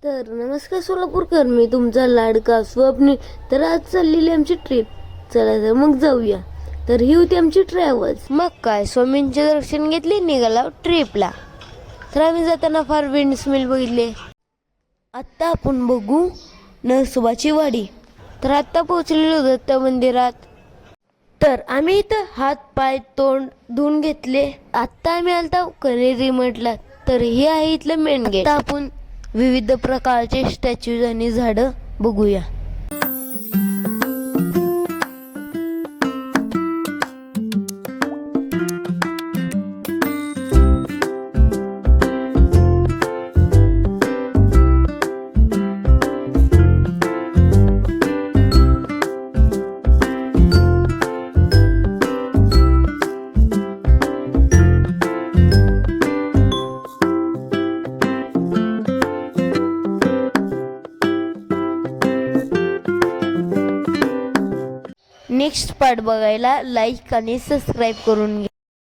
तर नमस्कार सोलापूरकर, मी तुमचा लाडका स्वप्नी. तर आज चाललेली आमची ट्रिप. चला तर मग जाऊया. तर ही होती आमची ट्रॅव्हल्स. मग काय, स्वामींचे दर्शन घेतले, निघाला ट्रिपला. तर आम्ही जाताना फार विंडस्मिल बघितले. आत्ता आपण बघू नरसोबाची वाडी. तर आत्ता पोहोचलेलो दत्त मंदिरात. तर आम्ही इथं हात पाय तोंड धुवून घेतले. आत्ता आम्ही आलता कनेरी मठला. तर हे आहे इथलं मेन गेट. आता आपण विविध प्रकारचे स्टॅच्यूज आणि झाडं बघूया. नेक्स्ट पार्ट बघायला लाईक आणि सबस्क्राईब करून घ्या.